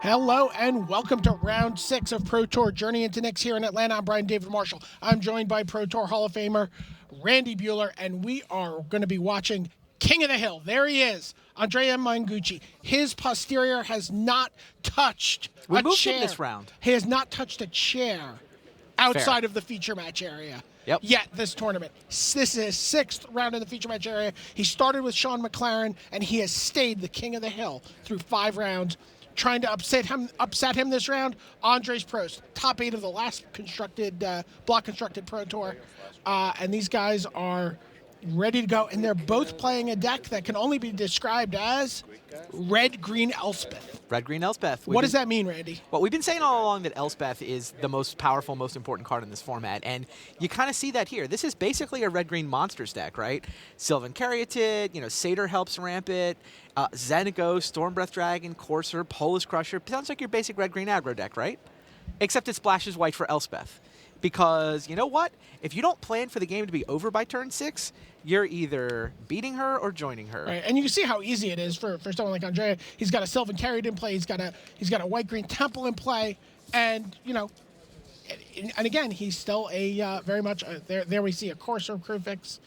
Hello and welcome to round 6 of Pro Tour Journey into Nyx here in Atlanta. I'm Brian David Marshall. I'm joined by Pro Tour Hall of Famer Randy Buehler, and we are going to be watching King of the Hill. There he is, Andrejs Mengucci. His posterior has not touched We a moved chair. him this round. He has not touched a chair outside of the feature match area. Yep. Yet this tournament. This is his 6th round in the feature match area. He started with Sean McLaren, and he has stayed the King of the Hill through 5 rounds. Trying to upset him this round, Andrejs Prost, top 8 of the last block constructed Pro Tour, and these guys are ready to go, and they're both playing a deck that can only be described as red-green Elspeth. Red-green Elspeth. What does that mean, Randy? Well, we've been saying all along that Elspeth is the most powerful, most important card in this format, and you kind of see that here. This is basically a red-green monsters deck, right? Sylvan Caryatid, Satyr helps ramp it, Xenagos, Stormbreath Dragon, Courser, Polish Crusher. Sounds like your basic red-green aggro deck, right? Except it splashes white for Elspeth. Because, you know what? If you don't plan for the game to be over by turn 6, you're either beating her or joining her. Right, and you can see how easy it is for someone like Andrea. He's got a Sylvan Caryatid in play. He's got a white-green Temple in play, and and again, he's still a very much there. We see a Courser Crucifix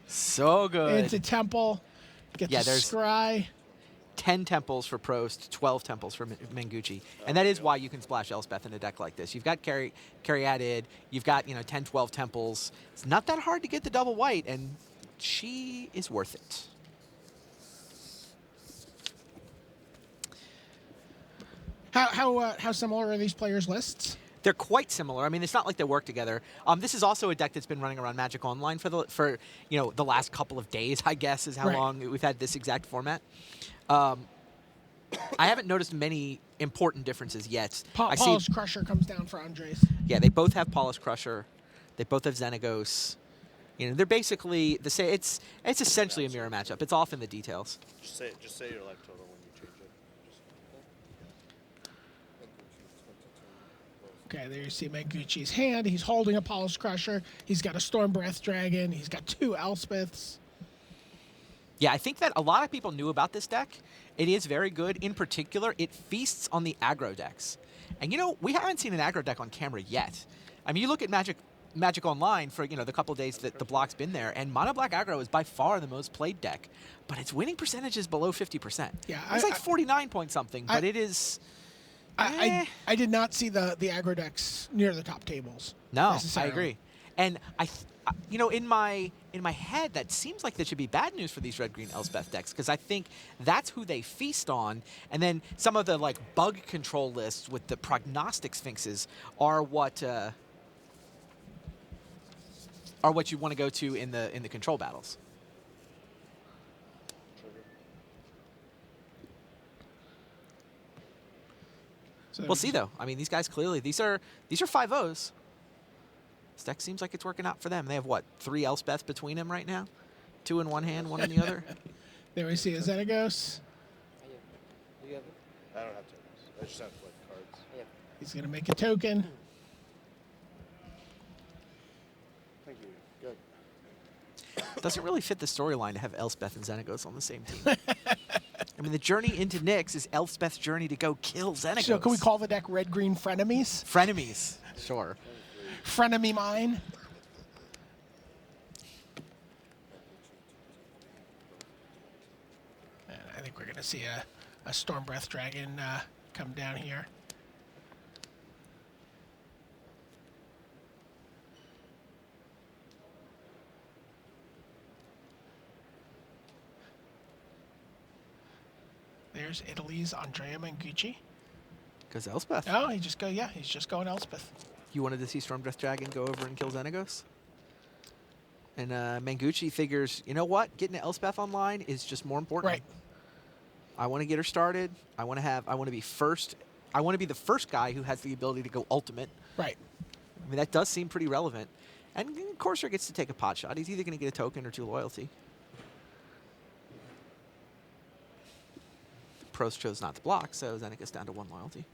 So good. into Temple. Get the there's Scry. 10 temples for Prost, 12 temples for Mengucci. And that is why you can splash Elspeth in a deck like this. You've got Caryatid, you've got 10, 12 temples. It's not that hard to get the double white, and she is worth it. How similar are these players' lists? They're quite similar. I mean, it's not like they work together. This is also a deck that's been running around Magic Online for the last couple of days, I guess, is how long we've had this exact format. I haven't noticed many important differences yet. Polish Crusher comes down for Andrejs. Yeah, they both have Polish Crusher. They both have Xenagos. They're basically the same. It's essentially a mirror matchup. It's off in the details. Just say your life total when you change it. Okay, there you see Mengucci's hand. He's holding a Polish Crusher. He's got a Stormbreath Dragon. He's got 2 Elspeths. Yeah, I think that a lot of people knew about this deck. It is very good. In particular, it feasts on the aggro decks. And, we haven't seen an aggro deck on camera yet. I mean, you look at Magic Online for, the couple of days that the block's been there, and Mono Black aggro is by far the most played deck. But its winning percentage is below 50%. Yeah, it's like 49 point something, but it is... I did not see the aggro decks near the top tables. No, I agree. And in my head, that seems like that should be bad news for these red-green Elspeth decks, because I think that's who they feast on. And then some of the bug control lists with the prognostic sphinxes are what you want to go to in the control battles. So we'll see though. I mean, these guys clearly these are 5-0s. This deck seems like it's working out for them. They have, 3 Elspeth between them right now? 2 in one hand, 1 in the other? There we see a Xenagos. I don't have tokens. I just have cards. He's going to make a token. Thank you. Good. Doesn't really fit the storyline to have Elspeth and Xenagos on the same team. I mean, the journey into Nyx is Elspeth's journey to go kill Xenagos. So can we call the deck red-green frenemies? Frenemies, sure. Frenemy mine. And I think we're going to see a Stormbreath Dragon come down here. There's Italy's Andrejs Mengucci. Goes Elspeth. Oh, he's just going Elspeth. You wanted to see Stormbreath Dragon go over and kill Xenagos? And Mengucci figures, you know what? Getting Elspeth online is just more important. Right. I want to get her started. I want to be first. I want to be the first guy who has the ability to go ultimate. Right. I mean, that does seem pretty relevant. And Courser gets to take a pot shot. He's either going to get a token or 2 loyalty. Prost chose not to block, so Xenagos down to 1 loyalty.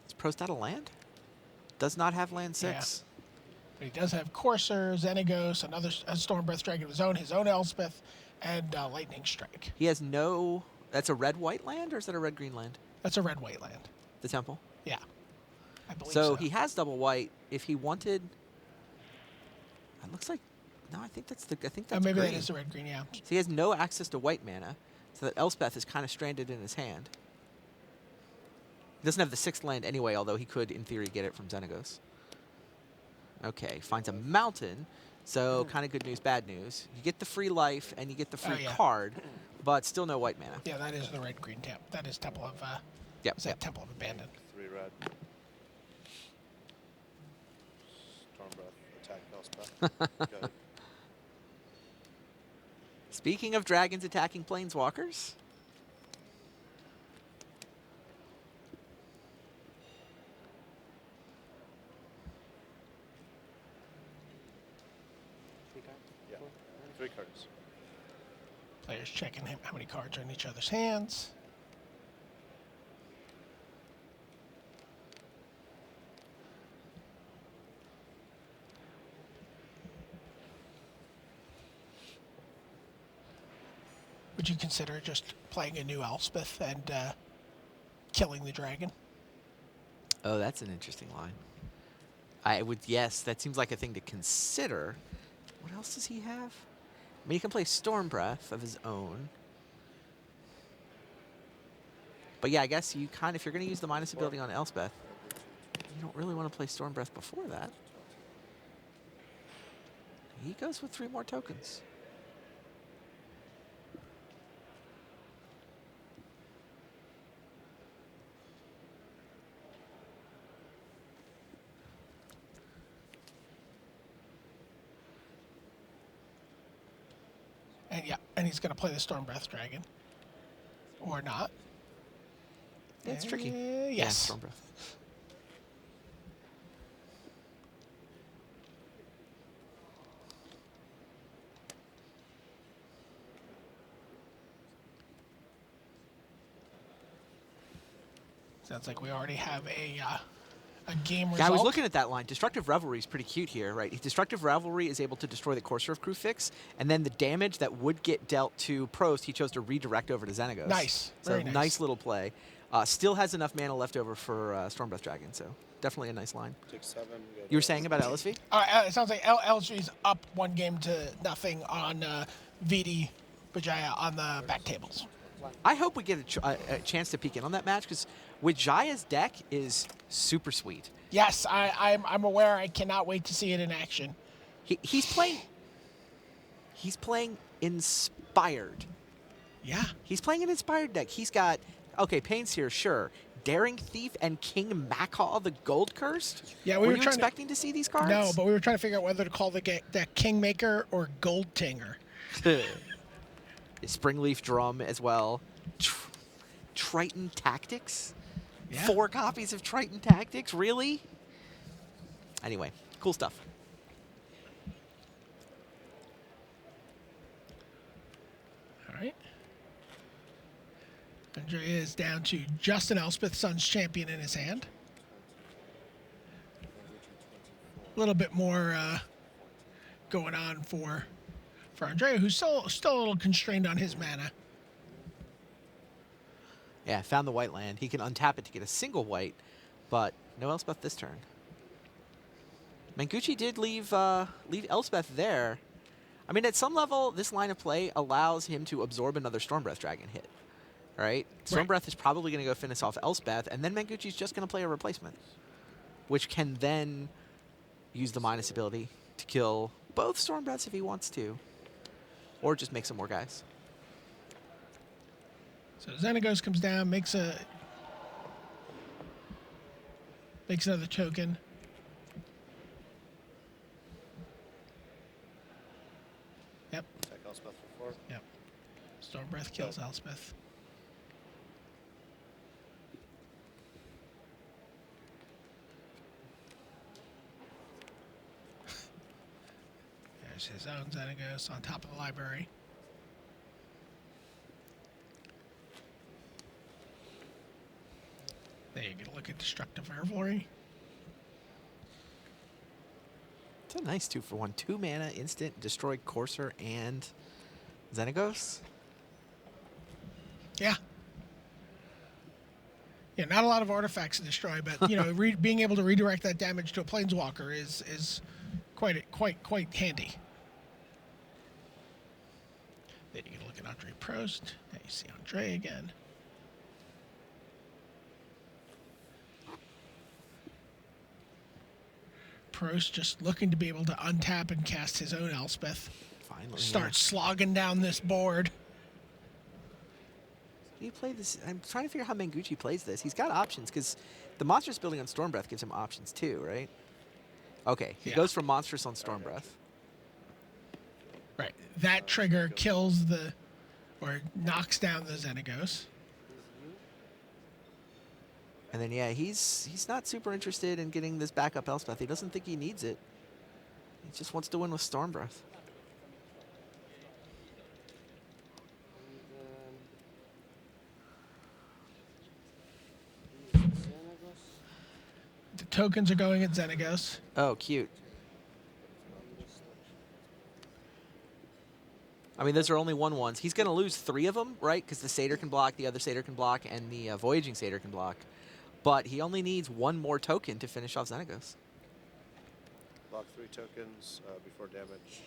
Is Prost out of land? Does not have land 6. But he does have Courser, Xenagos, another Storm Breath Dragon of his own Elspeth, and Lightning Strike. He has no... That's a red-white land, or is that a red-green land? That's a red-white land. The temple? Yeah. I believe So he has double white. If he wanted... It looks like... No, I think that's maybe green. that is the red-green, yeah. So he has no access to white mana, so that Elspeth is kind of stranded in his hand. He doesn't have the 6th land anyway, although he could, in theory, get it from Xenagos. Okay, finds a mountain. So kind of good news, bad news. You get the free life and you get the free card, but still no white mana. Yeah, that is the red-green temp. That is Temple of... Yep. Is that Temple of Abandon? 3 red. Storm Breath, attack Elspeth. Good. Speaking of dragons attacking planeswalkers, Yeah. 3 cards. Players checking how many cards are in each other's hands. Would you consider just playing a new Elspeth and killing the dragon? oh, that's an interesting line. I would, yes, that seems like a thing to consider. What else does he have? I mean, he can play Storm Breath of his own. But yeah, I guess you if you're going to use the minus ability on Elspeth, you don't really want to play Storm Breath before that. He goes with 3 more tokens. And yeah, and he's going to play the Storm Breath Dragon. Or not. It's tricky. Yes. Yeah, Storm Breath. Sounds like we already have a game result. Yeah, I was looking at that line. Destructive Revelry is pretty cute here, right? Destructive Revelry is able to destroy the Courser of Crucifix, and then the damage that would get dealt to Prost, he chose to redirect over to Xenagos. Nice. So Very nice. Little play. Still has enough mana left over for Stormbreath Dragon, so definitely a nice line. Take 7. You were saying about LSV? It sounds like LG's up 1 game to nothing on VD Bajaya on the back tables. I hope we get a chance to peek in on that match, because Wijaya's deck is super sweet. Yes, I'm aware. I cannot wait to see it in action. He's playing inspired. Yeah. He's playing an inspired deck. He's got, okay, Pain's here, sure. Daring Thief and King Macaw the Gold Cursed? Yeah, were you expecting to see these cards? No, but we were trying to figure out whether to call the Kingmaker or Gold Tinger. Springleaf Drum as well. Triton Tactics? Yeah. 4 copies of Triton Tactics? Really? Anyway, cool stuff. All right. Andrea is down to just an Elspeth Sun's Champion in his hand. A little bit more going on for Andrea, who's still a little constrained on his mana. Yeah, found the white land. He can untap it to get a single white, but no Elspeth this turn. Mengucci did leave Elspeth there. I mean, at some level, this line of play allows him to absorb another Stormbreath Dragon hit, right? Stormbreath is probably going to go finish off Elspeth, and then Mengucci's just going to play a replacement, which can then use the minus ability to kill both Stormbreaths if he wants to, or just make some more guys. So Xenagos comes down, makes another token. Yep. Attack Elspeth for 4. Yep. Stormbreath kills Elspeth. There's his own Xenagos on top of the library. There you get a look at Destructive Revelry. It's a nice 2-for-1. 2 mana, instant, destroy Courser and Xenagos. Yeah. Yeah, not a lot of artifacts to destroy, but being able to redirect that damage to a planeswalker is quite handy. Then you can look at Andrejs Prost. Now you see Andre again. Prost just looking to be able to untap and cast his own Elspeth. Finally. Start slogging down this board. Do you play this? I'm trying to figure out how Mengucci plays this. He's got options because the monstrous building on Stormbreath gives him options too, right? Okay, he goes from monstrous on Stormbreath. Right. That trigger kills or knocks down the Xenagos. And then, yeah, he's not super interested in getting this backup Elspeth. He doesn't think he needs it. He just wants to win with Stormbreath. The tokens are going at Xenagos. Oh, cute. I mean, those are only 1/1s. He's going to lose 3 of them, right? Because the Satyr can block, the other Satyr can block, and the Voyaging Satyr can block. But he only needs 1 more token to finish off Xenagos. Block 3 tokens before damage.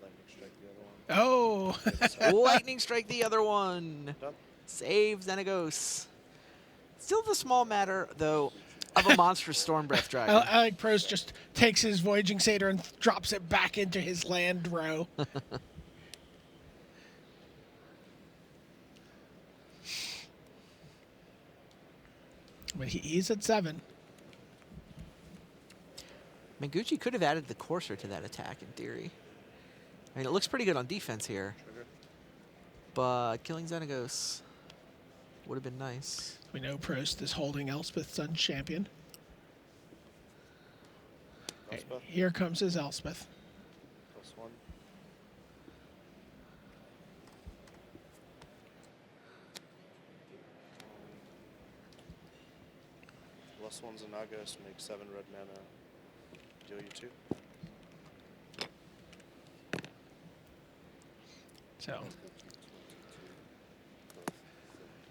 Lightning strike the other one. Oh! Lightning strike the other one. Done. Save Xenagos. Still the small matter, though, of a monstrous Stormbreath Dragon. I like Prost just takes his Voyaging Satyr and drops it back into his land row. But he's at 7. Mengucci could have added the Courser to that attack, in theory. I mean, it looks pretty good on defense here. Trigger. But killing Xenagos would have been nice. We know Prost is holding Elspeth Sun Champion. Elspeth. Here comes his Elspeth. +1. +1's Xenagos, make 7 red mana. Deal you 2. So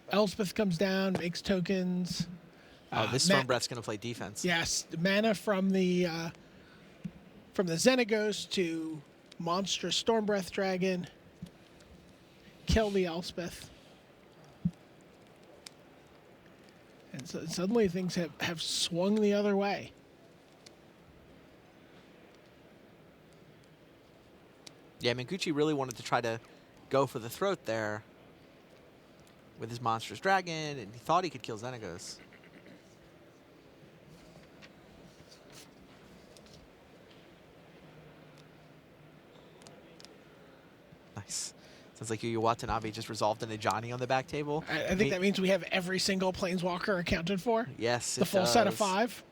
Elspeth comes down, makes tokens. Oh, this Stormbreath's going to play defense. Yes, the mana from the Xenagos to monstrous Stormbreath Dragon. Kill the Elspeth. And so suddenly things have swung the other way. Yeah, Mengucci really wanted to try to go for the throat there with his monstrous dragon, and he thought he could kill Xenagos. Nice. Sounds like Yu Watanabe just resolved an Ajani on the back table. I think that means we have every single Planeswalker accounted for. Yes, The full set of 5.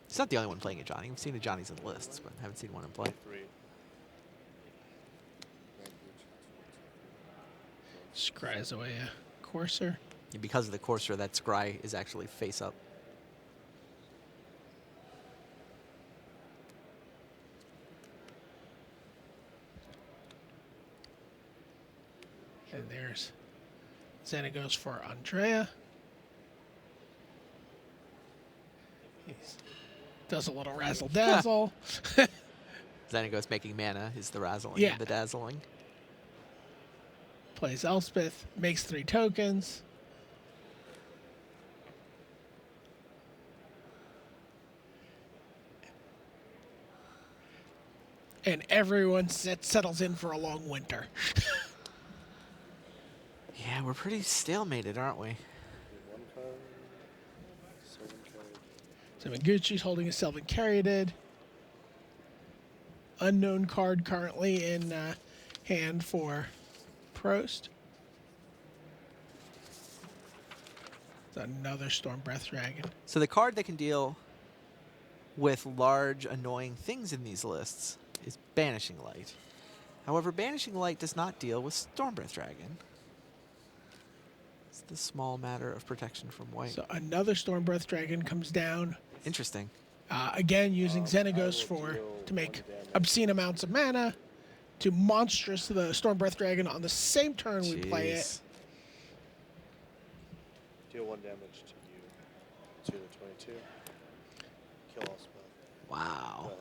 He's not the only one playing Ajani. We've seen Ajani's in lists, but haven't seen one in play. 3. Scries away a Courser. And because of the Courser, that Scry is actually face up. And there's Xenagos for Andrea. He does a little razzle dazzle. Xenagos making mana is the razzling Yeah. and the dazzling. Plays Elspeth, makes 3 tokens. And everyone settles in for a long winter. Yeah, we're pretty stalemated, aren't we? 1 card. 7 card. So Mengucci's holding a Sylvan Caryatid. Unknown card currently in hand for Prost. It's another Stormbreath Dragon. So the card that can deal with large, annoying things in these lists is Banishing Light. However, Banishing Light does not deal with Stormbreath Dragon. It's the small matter of protection from white. So another Stormbreath Dragon comes down. Interesting. Again, using Xenagos to make obscene amounts of mana, to monstrous the Storm Breath Dragon on the same turn we play it. Jeez. Deal 1 damage to you. 2 to 22. Kill all spell. Wow. Go ahead.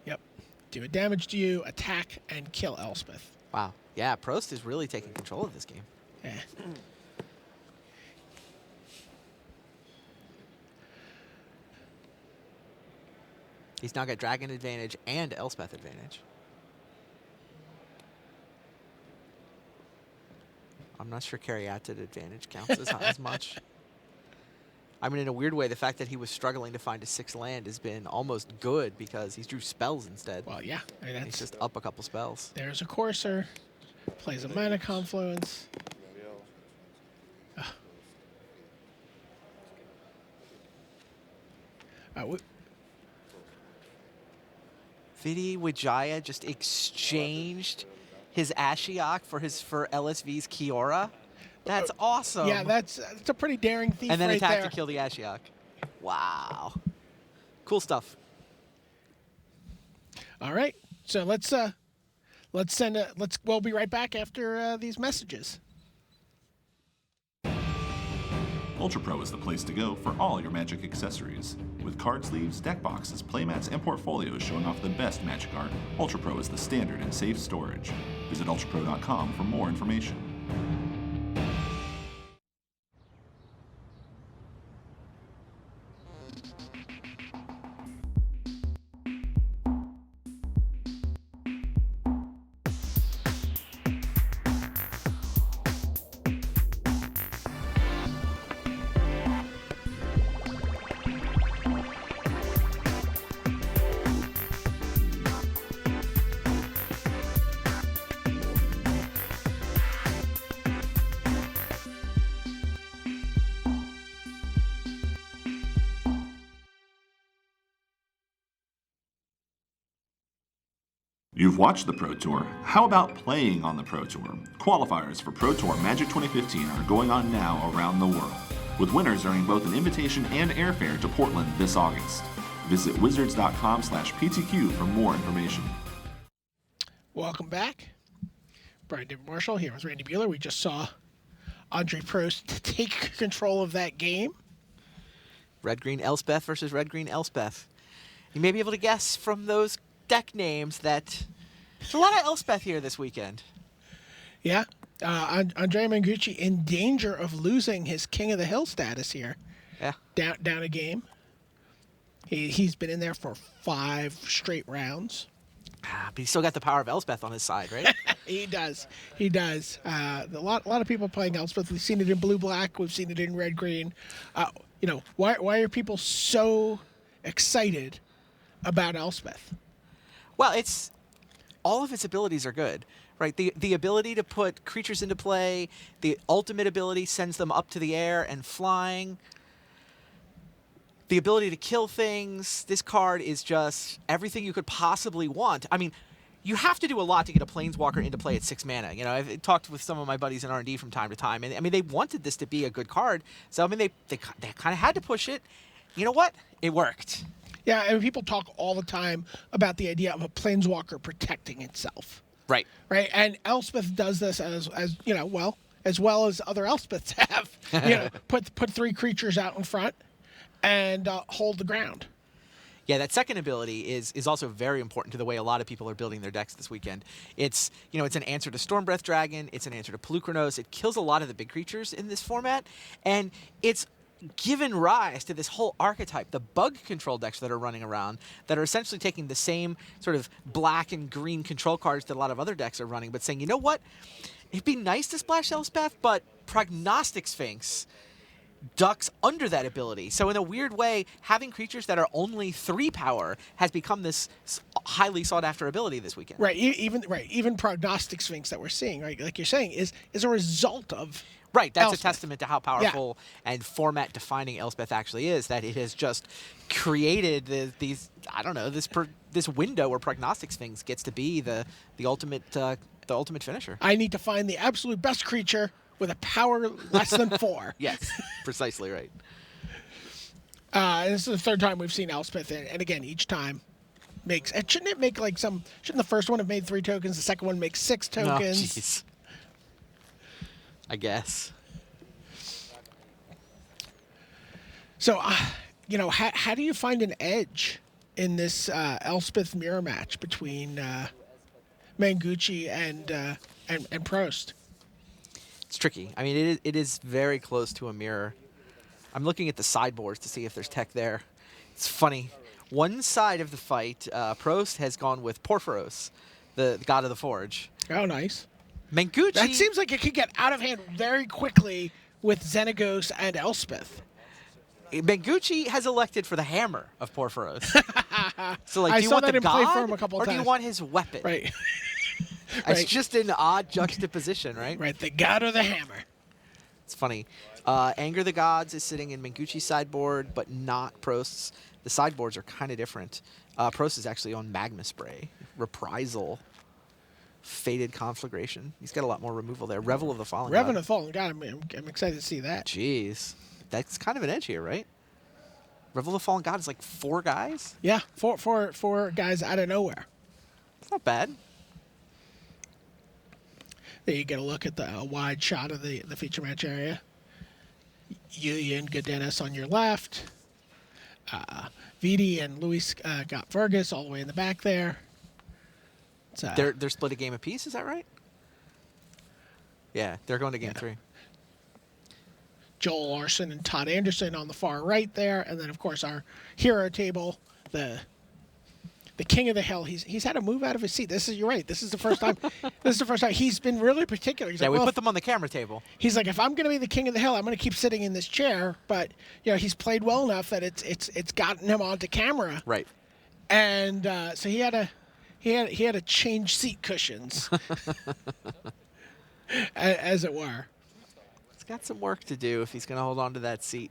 Yep. Do a damage to you, attack, and kill Elspeth. Wow. Yeah, Prost is really taking control of this game. Yeah. He's now got Dragon advantage and Elspeth advantage. I'm not sure Caryatid advantage counts as much. I mean, in a weird way, the fact that he was struggling to find a 6th land has been almost good because he's drew spells instead. Well, yeah. I mean, He's just up a couple spells. there's a Courser. Plays a Mana Confluence. Vidi Wijaya just exchanged his Ashiok for LSV's Kiora. That's awesome. Yeah, that's a pretty daring thief and then right attack there. to kill the Ashiok. Wow. Cool stuff. All right. So we'll be right back after these messages. Ultra Pro is the place to go for all your Magic accessories. With card sleeves, deck boxes, playmats, and portfolios showing off the best Magic art, Ultra Pro is the standard in safe storage. Visit ultrapro.com for more information. You've watched the Pro Tour. How about playing on the Pro Tour? Qualifiers for Pro Tour Magic 2015 are going on now around the world, with winners earning both an invitation and airfare to Portland this August. Visit wizards.com/PTQ for more information. Welcome back. Brian David Marshall here with Randy Bueller. We just saw Andrejs Prost take control of that game. Red-green Elspeth versus red-green Elspeth. You may be able to guess from those deck names that there's a lot of Elspeth here this weekend. Yeah. Andrea Mengucci in danger of losing his King of the Hill status here. Yeah. Down a game. He's been in there for 5 straight rounds. But he's still got the power of Elspeth on his side, right? He does. A lot of people playing Elspeth. We've seen it in blue-black. We've seen it in red-green. Why are people so excited about Elspeth? Well, all of its abilities are good, right? The ability to put creatures into play, the ultimate ability sends them up to the air and flying. The ability to kill things. This card is just everything you could possibly want. I mean, you have to do a lot to get a Planeswalker into play at 6 mana. You know, I've talked with some of my buddies in R&D from time to time, and I mean, they wanted this to be a good card. So I mean, they kind of had to push it. You know what? It worked. Yeah, and people talk all the time about the idea of a Planeswalker protecting itself. Right. Right, and Elspeth does this as well as other Elspeths have. Put 3 creatures out in front and hold the ground. Yeah, that second ability is also very important to the way a lot of people are building their decks this weekend. It's an answer to Stormbreath Dragon. It's an answer to Pelucranos. It kills a lot of the big creatures in this format, and it's given rise to this whole archetype, the bug control decks that are running around that are essentially taking the same sort of black and green control cards that a lot of other decks are running, but saying, you know what? It'd be nice to splash Elspeth, but Prognostic Sphinx ducks under that ability. So in a weird way, having creatures that are only 3 power has become this highly sought after ability this weekend. Right. Even Prognostic Sphinx that we're seeing, right, like you're saying, is a result of Right, that's Elspeth. a testament to how powerful and format defining Elspeth actually is, that it has just created this window where Prognostic Sphinx gets to be the ultimate finisher. I need to find the absolute best creature with a power less than 4. Yes, precisely right. This is the third time we've seen Elspeth, and again, each time makes. And shouldn't it make like some? Shouldn't the first one have made 3 tokens? The second one makes 6 No, tokens. jeez. I guess. So, how do you find an edge in this Elspeth mirror match between Mengucci and Prost? It's tricky. I mean, it is very close to a mirror. I'm looking at the sideboards to see if there's tech there. It's funny. One side of the fight, Prost has gone with Porphyros, the god of the forge. Oh, nice. Mengucci. That seems like it could get out of hand very quickly with Xenagos and Elspeth. Mengucci has elected for the hammer of Porphyros. So, like, I do you saw want that the in play god, for him a couple or do you times. want his weapon? Right. It's Right. just an odd juxtaposition, right? Right, the god or the hammer. It's funny. Anger the Gods is sitting in Mengucci's sideboard, but not Prost's. The sideboards are kind of different. Prost is actually on Magma Spray, Reprisal, Fated Conflagration. He's got a lot more removal there. Revel of the Fallen God. Revenant Fallen God, I'm excited to see that. Jeez. That's kind of an edge here, right? Revel of the Fallen God is like 4 guys? Yeah, four guys out of nowhere. It's not bad. There you get a look at the wide shot of the feature match area. Yuya and Godenis on your left. Vidi and Luis got Vargas all the way in the back there. They're split a game apiece, is that right? Yeah, they're going to game 3. Joel Larson and Todd Anderson on the far right there, and then of course our hero table, the king of the hill. He's had to move out of his seat. You're right. This is the first time. He's been really particular. He's Yeah, like, we well, put them on the camera table. He's like, if I'm going to be the king of the hill, I'm going to keep sitting in this chair. But he's played well enough that it's gotten him onto camera. Right. And so he had to change seat cushions, as it were. He's got some work to do if he's going to hold on to that seat.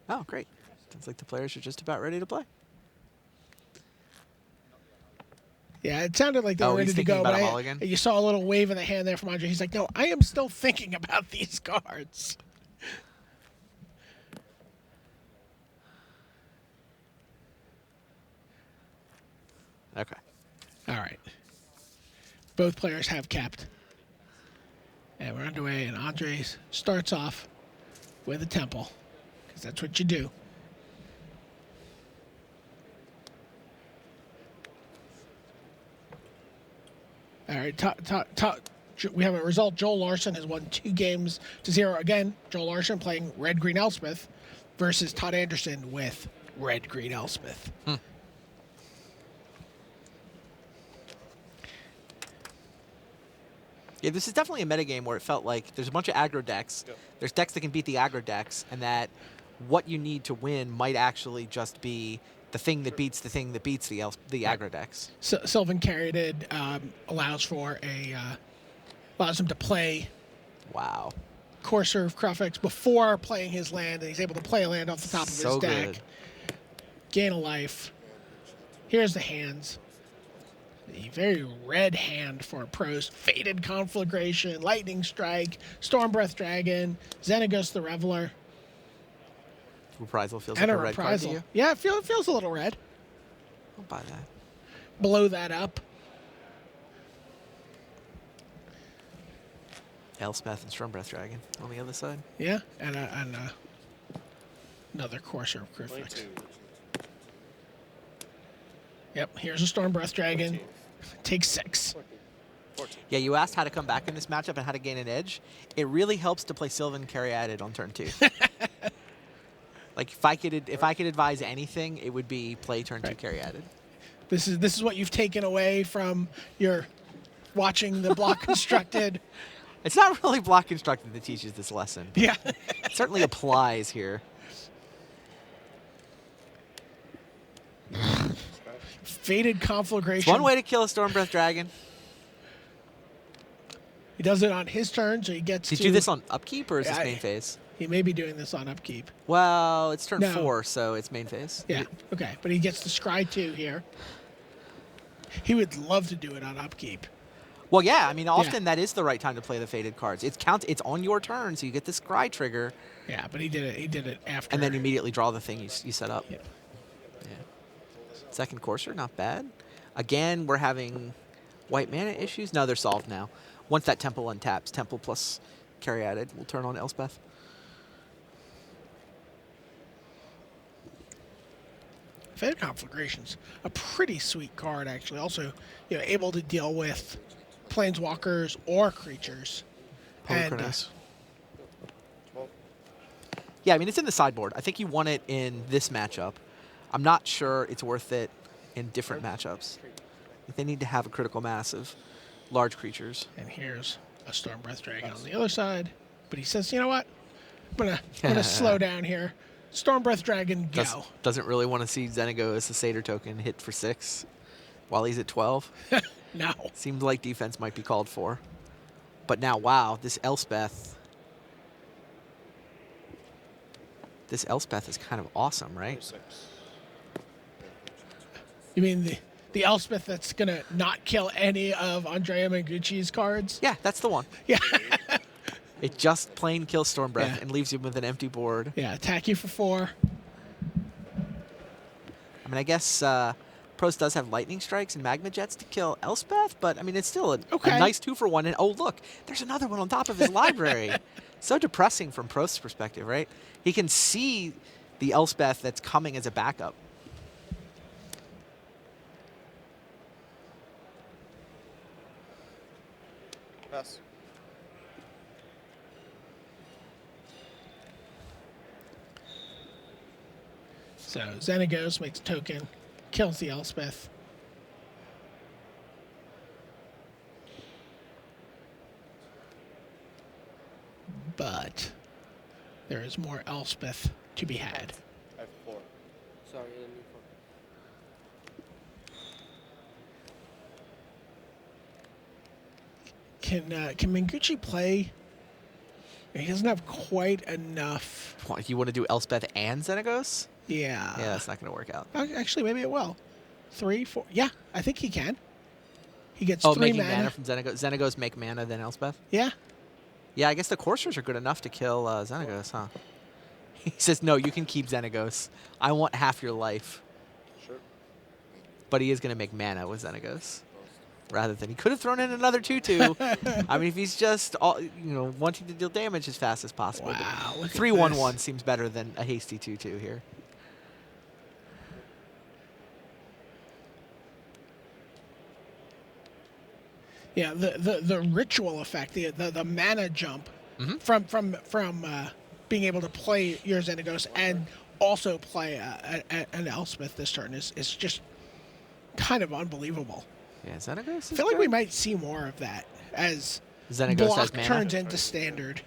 Oh, great. Sounds like the players are just about ready to play. Yeah, it sounded like they were ready he's to thinking go, about but them all again? you saw a little wave in the hand there from Andre. He's like, no, I am still thinking about these cards. Okay. All right. Both players have kept. And we're underway, and Andres starts off with a temple, because that's what you do. All right, we have a result. Joel Larson has won 2 games to 0. Again, Joel Larson playing Red-Green Elspeth versus Todd Anderson with Red-Green Elspeth. Yeah, this is definitely a metagame where it felt like there's a bunch of aggro decks. Yep. There's decks that can beat the aggro decks, and that what you need to win might actually just be the thing that beats the thing that beats the aggro decks. So, Sylvan Caryatid allows him to play Wow. Courser of Crufix before playing his land, and he's able to play a land off the top of So his deck. good. Gain a life. Here's the hands. A very red hand for Prost. Fated Conflagration, Lightning Strike, Stormbreath Dragon, Xenagos the Reveler, Reprisal feels and like a a red card to Reprisal. you. Yeah, it feels a little red. I'll buy that. Blow that up. Elspeth and Stormbreath Dragon on the other side. Yeah, and another Courser of Crufix. 22. Yep, here's a Stormbreath Dragon. Takes 6. 14. Yeah, you asked how to come back in this matchup and how to gain an edge. It really helps to play Sylvan Caryatid on turn 2. Like if I could advise anything, it would be play turn 2 Caryatid. This is what you've taken away from your watching the block constructed. It's not really block constructed that teaches this lesson. Yeah. It certainly applies here. Fated Conflagration. It's one way to kill a Stormbreath Dragon. He does it on his turn, so he gets Did to... you do this on upkeep or is this Yeah, main phase? He may be doing this on upkeep. Well, it's turn No. 4, so it's main phase. Yeah, okay. But he gets to scry 2 here. He would love to do it on upkeep. Well, yeah. I mean, often that is the right time to play the faded cards. It's on your turn, so you get the scry trigger. Yeah, but he did it. He did it after. And then you immediately draw the thing you set up. Yeah. Yeah. Second Courser, not bad. Again, we're having white mana issues. No, they're solved now. Once that Temple untaps, Temple plus Caryatid will turn on Elspeth. Faded Conflagration's a pretty sweet card, actually. Also, able to deal with planeswalkers or creatures. Polychronos. Yeah, I mean, it's in the sideboard. I think you want it in this matchup. I'm not sure it's worth it in different matchups. They need to have a critical mass of large creatures. And here's a Stormbreath Dragon on the other side. But he says, you know what? I'm gonna slow down here. Stormbreath Dragon, go. Doesn't really want to see Xenago as a Satyr token hit for 6 while he's at 12. No. Seems like defense might be called for. But now, wow, this Elspeth. This Elspeth is kind of awesome, right? 26. You mean the Elspeth that's gonna not kill any of Andrejs Mengucci's cards? Yeah, that's the one. Yeah. It just plain kills Stormbreath Yeah. and leaves you with an empty board. Yeah, attack you for 4. I mean, I guess Prost does have Lightning Strikes and Magma Jets to kill Elspeth, but I mean, it's still a nice 2-for-1. And oh, look, there's another one on top of his library. So depressing from Prost's perspective, right? He can see the Elspeth that's coming as a backup. Pass. So Xenagos makes a token, kills the Elspeth. But there is more Elspeth to be had. I have 4. Sorry, Can Mengucci play? He doesn't have quite enough. What, you want to do Elspeth and Xenagos? Yeah. Yeah, that's not going to work out. Actually, maybe it will. 3, 4. Yeah, I think he can. He gets 3 making mana. mana from Xenagos. Xenagos make mana, then Elspeth? Yeah. Yeah, I guess the Coursers are good enough to kill Xenagos, huh? He says, no, you can keep Xenagos. I want half your life. Sure. But he is going to make mana with Xenagos. Rather than he could have thrown in another 2/2. I mean, if he's just wanting to deal damage as fast as possible. Wow, look at 3/1/1 this. seems better than a hasty 2/2 here. Yeah, the ritual effect, the mana jump from being able to play your Xenagos and also play an Elspeth this turn is just kind of unbelievable. Yeah, Xenagos is I feel like good. we might see more of that as Xenagos block has mana. turns into standard.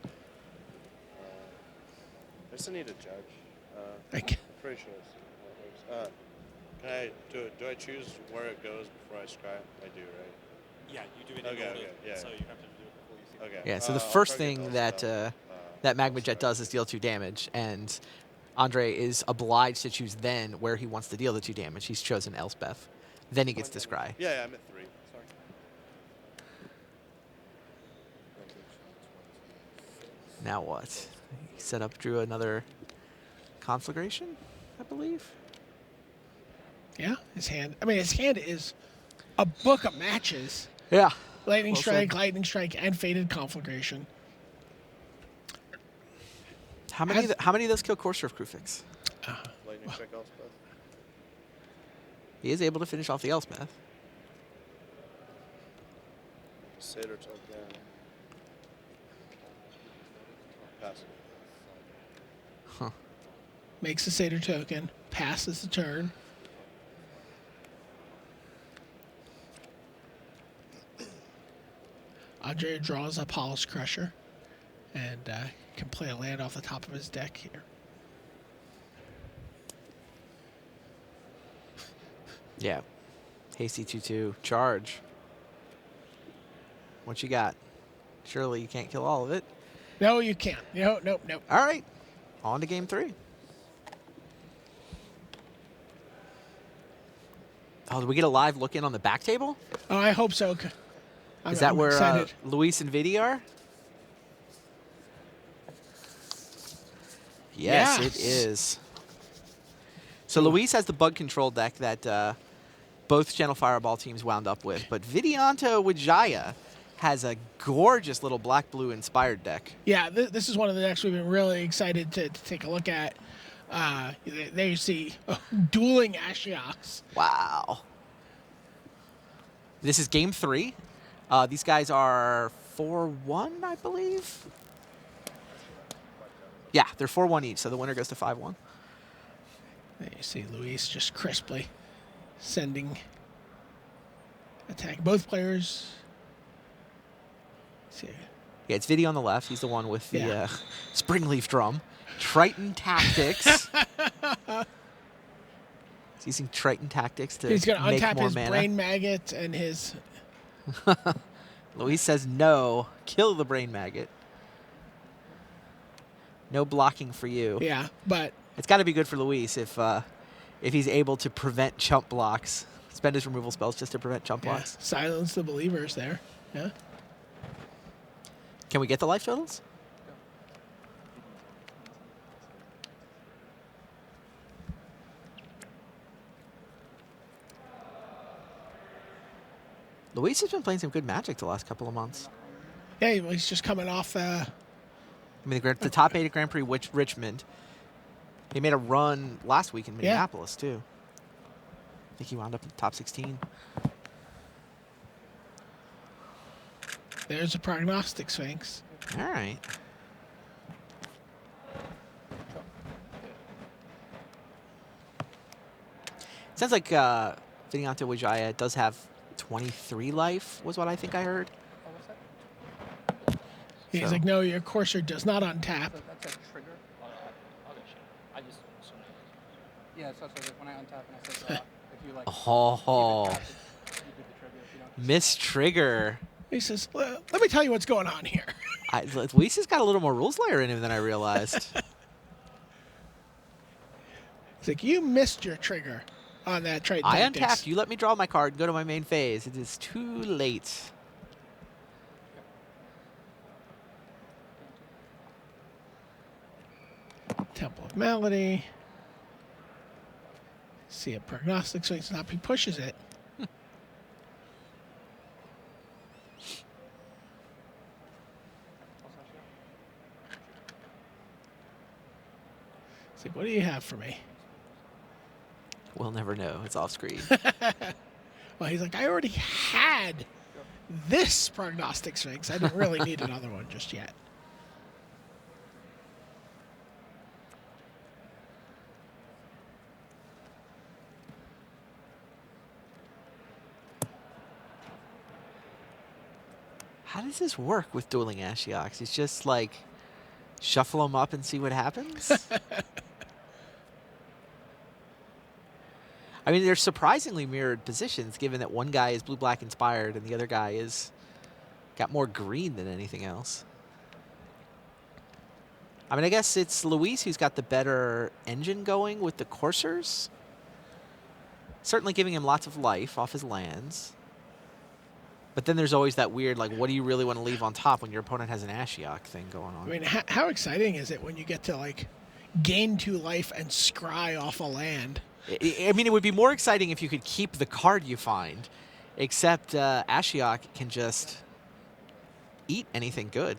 I just need a judge. Like, I'm pretty sure it's how it works. Can I do I choose where it goes before I scry? I do, right? Yeah, you do it in Okay, order, okay, yeah. so you have to do it before you see Okay. Yeah, so the I'll first target thing Elspeth, that Magma Jet does is deal 2 damage, and Andre is obliged to choose then where he wants to deal the 2 damage. He's chosen Elspeth. Then he gets to scry. Yeah, I'm at 3. Sorry. Now what? He set up, drew another Conflagration, I believe. yeah, his hand is a book of matches. Yeah. Lightning Well Strike, said. Lightning Strike, and Faded Conflagration. How many of those kill Courser of Krufix? Lightning strike Elspeth. He is able to finish off the Elspeth. Satyr token. Pass. Huh. Makes a Satyr token, passes the turn. Andre draws a Polish Crusher and can play a land off the top of his deck here. Yeah. Hasty 2/2. Charge. What you got? Surely you can't kill all of it. No, you can't. Nope. All right. On to game 3. Oh, do we get a live look in on the back table? Oh, I hope so. Is that I'm where excited. Luis and Vidi are? Yes, it is. So Luis has the bug control deck that both Channel Fireball teams wound up with, but Vidianto Wijaya has a gorgeous little black-blue inspired deck. Yeah, this is one of the decks we've been really excited to take a look at. There you see dueling Ashioks. Wow. This is game 3. These guys are 4-1, I believe. Yeah, they're 4-1 each, so the winner goes to 5-1. There you see Luis just crisply sending attack. Both players. See. Yeah, it's Vidi on the left. He's the one with the Yeah. Springleaf Drum. Triton Tactics. He's using Triton Tactics to He's going to make untap more his mana. Brain Maggot and his. Luis says no. Kill the Brain Maggot. No blocking for you. Yeah, but It's got to be good for Luis if he's able to prevent chump blocks. Spend his removal spells just to prevent chump yeah, blocks. silence the believers there. Yeah. Can we get the life totals? Luis has been playing some good Magic the last couple of months. Yeah, he's just coming off. I mean, the top 8 at Grand Prix Richmond. He made a run last week in Minneapolis, too. I think he wound up in the top 16. There's a Prognostic Sphinx. All right. Sounds like Vidianto Wijaya does have 23 life, was what I think I heard. He's So- like, no, your Courser does not untap. That's a trigger. Yeah, so like when I untap and I say draw, if you like Oh, tap it, you do the trigger. If you don't, Miss Trigger. He says, let me tell you what's going on here. Luis has got a little more rules layer in him than I realized. He's like, you missed your trigger on that trade. I untapped. You let me draw my card and go to my main phase. It is too late. Temple of Melody. See a Prognostic Sphinx up. He pushes it. He's like, what do you have for me? We'll never know. It's off screen. Well, he's like, I already had this Prognostic Sphinx. I didn't really need another one just yet. How does this work with dueling Ashioks? It's just like shuffle them up and see what happens? I mean, they're surprisingly mirrored positions given that one guy is blue-black inspired and the other guy is got more green than anything else. I mean, I guess it's Luis who's got the better engine going with the coursers. Certainly giving him lots of life off his lands. But then there's always that weird, like, what do you really want to leave on top when your opponent has an Ashiok thing going on? I mean, how exciting is it when you get to, like, gain 2 life and scry off a land? I mean, it would be more exciting if you could keep the card you find, except Ashiok can just eat anything good.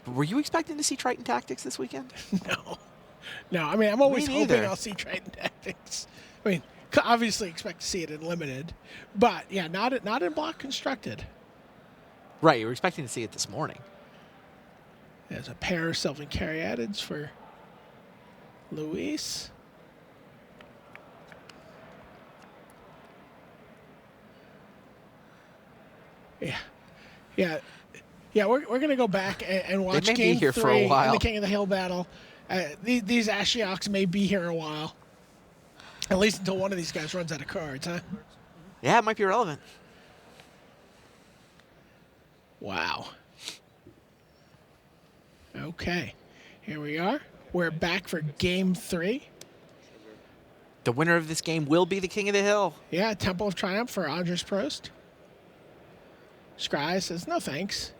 Were you expecting to see Triton Tactics this weekend? No, I mean, I'm always Me hoping neither. I'll see Triton Tactics. I mean, obviously expect to see it in Limited. But, yeah, not in Block Constructed. Right, you were expecting to see it this morning. There's a pair of Sylvan Caryatids for Luis. Yeah, we're going to go back and watch may be Game here 3 for a in while. the King of the Hill battle. These Ashioks may be here a while. At least until one of these guys runs out of cards, huh? Yeah, it might be relevant. Wow. Okay, here we are. We're back for Game 3. The winner of this game will be the King of the Hill. Yeah, Temple of Triumph for Andrejs Prost. Scry says, no thanks.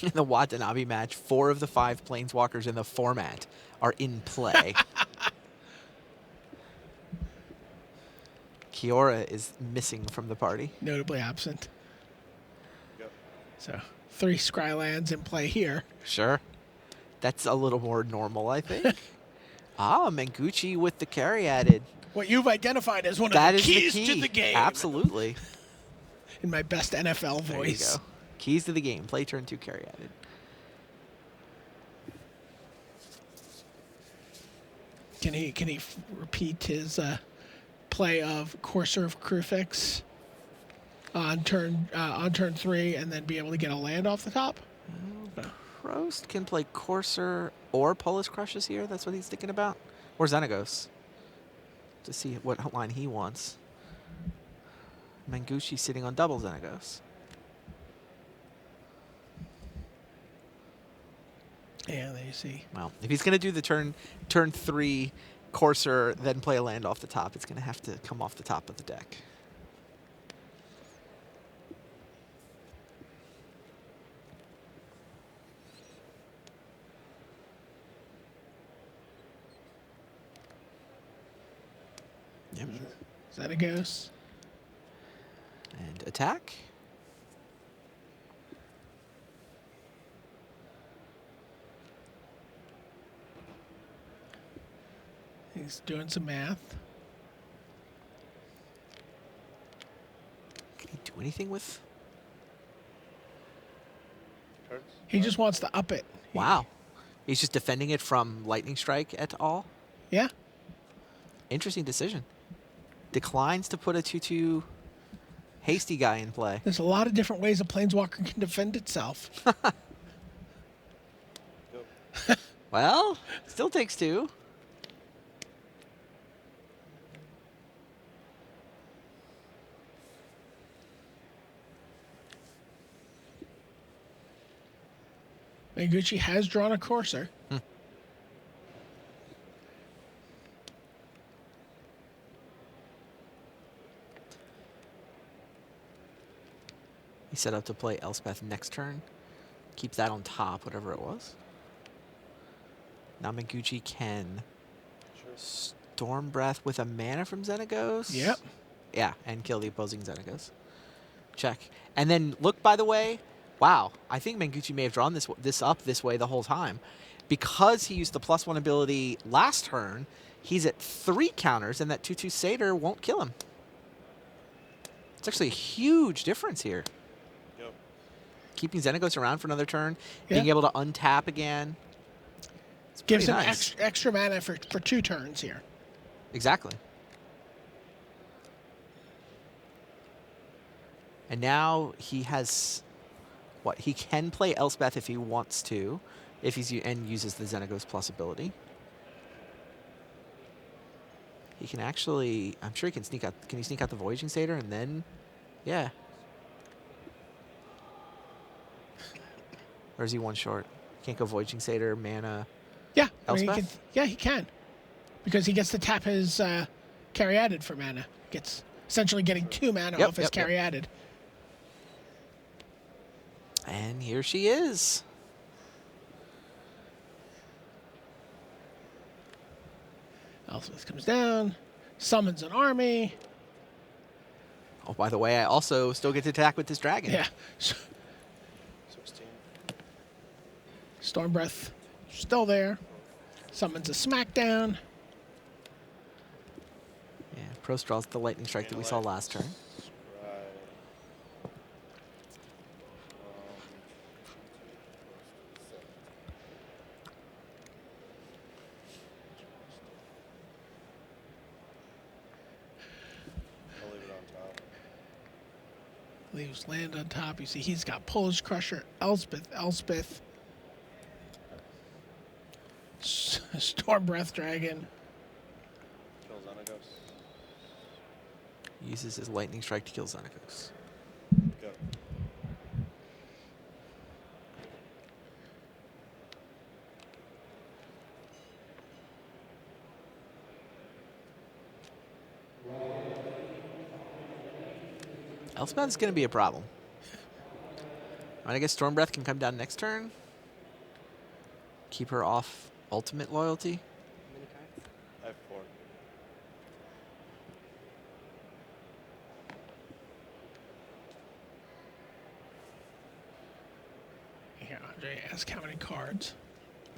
In the Watanabe match, 4 of the 5 Planeswalkers in the format are in play. Kiora is missing from the party. Notably absent. Yep. So 3 Scry lands in play here. Sure. That's a little more normal, I think. Mengucci with the carry added. What you've identified as one of That the is keys the key. to the game. Absolutely. In my best NFL There you voice. go. Keys to the game. Play turn 2, carry added. Can he repeat his play of Courser of Crufix on turn 3 and then be able to get a land off the top? Prost can play Courser or Polis Crushes here. That's what he's thinking about. Or Xenagos. To see what line he wants. Mengucci sitting on double Xenagos. Yeah, there you see. Well, if he's going to do the turn 3 Courser, then play a land off the top, it's going to have to come off the top of the deck. Yep. Xenagos. And attack. He's doing some math. Can he do anything with? Cards? He just wants to up it. Wow. He's just defending it from Lightning Strike et al. Yeah. Interesting decision. Declines to put a 2/2 hasty guy in play. There's a lot of different ways a Planeswalker can defend itself. Go. Well, still takes 2. Mengucci has drawn a Courser. He set up to play Elspeth next turn. Keeps that on top, whatever it was. Now Mengucci can Sure. Storm Breath with a mana from Xenagos. Yep. Yeah, and kill the opposing Xenagos. Check. And then look, by the way, wow, I think Mengucci may have drawn this up this way the whole time. Because he used the +1 ability last turn, he's at 3 counters, and that 2/2 Satyr won't kill him. It's actually a huge difference here. Yep. Keeping Xenagos around for another turn, Yeah. being able to untap again. It's Gives pretty him nice. extra mana for 2 turns here. Exactly. And now he has what? He can play Elspeth if he wants to, if he's and uses the Xenagos Plus ability. He can actually, I'm sure he can sneak out. Can he sneak out the Voyaging Satyr and then, yeah. Or is he one short? Can't go Voyaging Satyr, mana. Yeah. I mean, Elspeth? he can. Because he gets to tap his Caryatid for mana. Gets essentially getting 2 mana Yep, off his yep, yep. Caryatid. And here she is. Elspeth comes down, summons an army. Oh, by the way, I also still get to attack with this dragon. Yeah. 16. Storm Breath still there. Summons a Smackdown. Yeah, Prost draws the Lightning Strike that we saw last turn. Right. I'll leave it on top. Leaves land on top. You see he's got Polish Crusher, Elspeth. Storm Breath Dragon. Kill Xenagos. Uses his Lightning Strike to kill Xenagos. Go. Elspeth's going to be a problem. I guess Storm Breath can come down next turn. Keep her off ultimate loyalty. I have 4. Here, Andre, ask how many cards.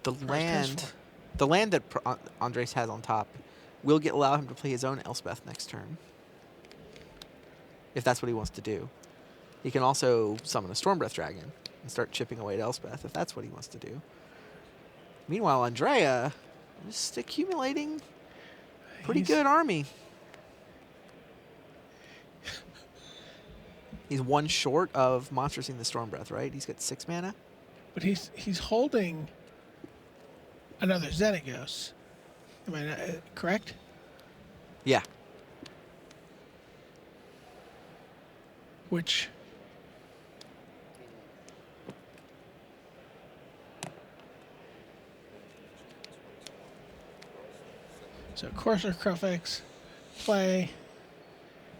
The First land, turn. the land that Andres has on top will allow him to play his own Elspeth next turn. If that's what he wants to do. He can also summon a Stormbreath Dragon and start chipping away at Elspeth if that's what he wants to do. Meanwhile, Andrea is accumulating pretty good army. He's 1 short of monstersing the Stormbreath, right? He's got 6 mana. But he's holding another Xenagos. Am I not, correct? Yeah. Which... So Courser Crufix, play.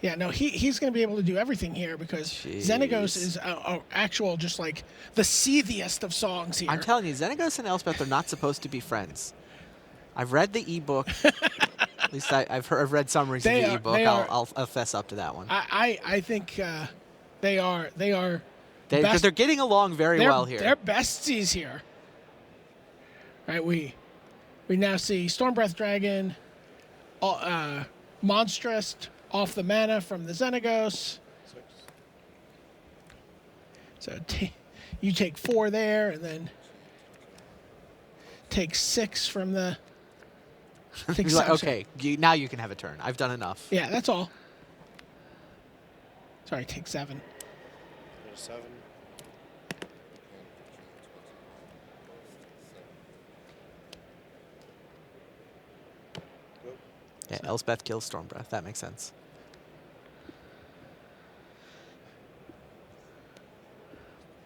Yeah, no, he's going to be able to do everything here because Jeez. Xenagos is a actual just like the seethiest of songs here. I'm telling you, Xenagos and Elspeth are not supposed to be friends. I've read the ebook. At least I've read summaries of the ebook. I'll fess up to that one. I think they are Because they're getting along very well here. They're besties here. Right, we now see Stormbreath Dragon, Monstrous off the mana from the Xenagos. 6. So you take 4 there, and then take 6 from the. You're like, okay, now you can have a turn. I've done enough. Yeah, that's all. Sorry, take 7. There's 7. Go. Yeah, Elspeth kills Stormbreath. That makes sense.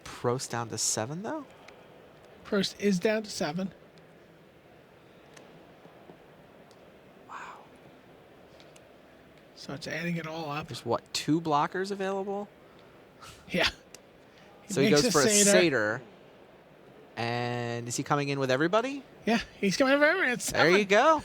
Prost down to 7, though? Prost is down to 7. Wow. So it's adding it all up. There's, what, 2 blockers available? Yeah. So he makes goes for a satyr. satyr. And is he coming in with everybody? Yeah, he's coming over. It's There you go.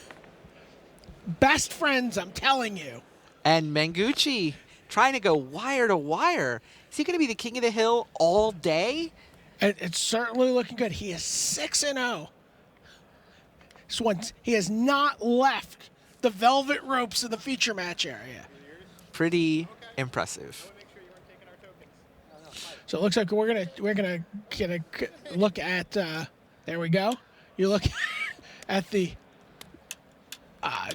best friends, I'm telling you. And Mengucci trying to go wire to wire. Is he going to be the king of the hill all day? It's certainly looking good. He is 6-0. He has not left the velvet ropes of the feature match area. Pretty impressive. So it looks like we're gonna get a look at. There we go. You look at the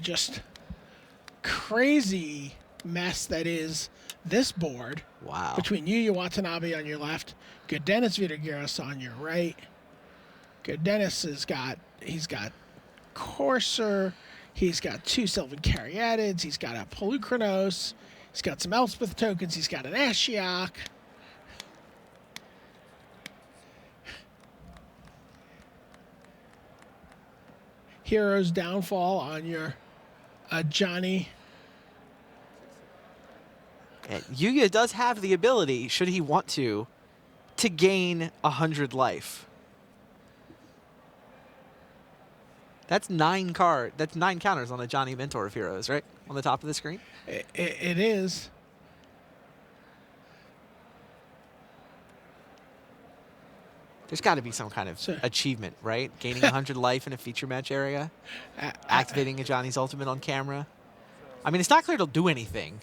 just crazy mess that is this board. Wow. Between Yuya Watanabe on your left, Good Dennis Vitagiris on your right. Good Dennis he's got Courser, he's got 2 Sylvan Caryatids, he's got a Polukranos, he's got some Elspeth tokens, he's got an Ashiok. Hero's Downfall on your Johnny. And Yuya does have the ability, should he want to gain 100 life. That's 9 counters on the Johnny Mentor of Heroes, right? On the top of the screen? It is. There's got to be some kind of achievement, right? Gaining 100 life in a feature match area. Activating a Johnny's ultimate on camera. I mean, it's not clear it'll do anything.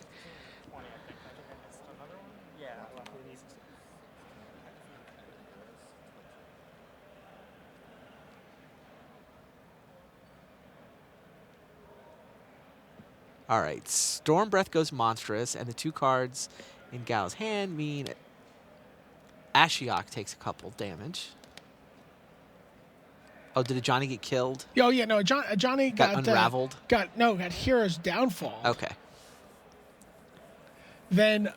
All right, Storm Breath goes Monstrous, and the 2 cards in Gal's hand mean Ashiok takes a couple damage. Oh, did a Johnny get killed? Oh yeah, no, Johnny got unraveled. Got Hero's Downfall. Okay. Then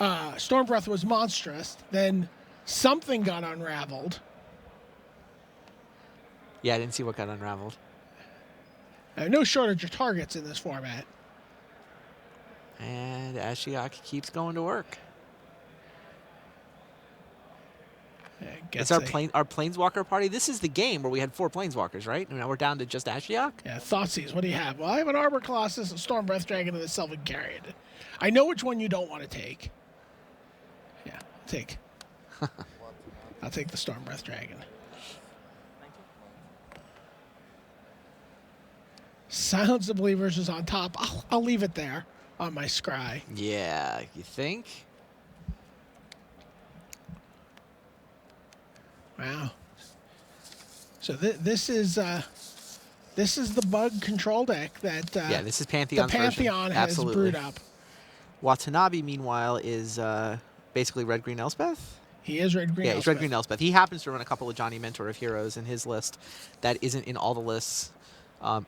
Stormbreath was Monstrous. Then something got unraveled. Yeah, I didn't see what got unraveled. No shortage of targets in this format. And Ashiok keeps going to work. It's our Planeswalker party. This is the game where we had 4 Planeswalkers, right? And now we're down to just Ashiok? Yeah, Thoughtseize, what do you have? Well, I have an Arbor Colossus, a Storm Breath Dragon, and a Sylvan Carrion. I know which one you don't want to take. Yeah, I'll take the Storm Breath Dragon. Silence of Believers is on top. I'll leave it there on my scry. Yeah, you think? Wow. So this is the bug control deck that Yeah, this is Pantheon's the Pantheon version. has Absolutely. brewed up. Watanabe, meanwhile, is basically red-green Elspeth. He is red-green. Yeah, he's red-green Elspeth. He happens to run a couple of Johnny Mentor of heroes in his list that isn't in all the lists. I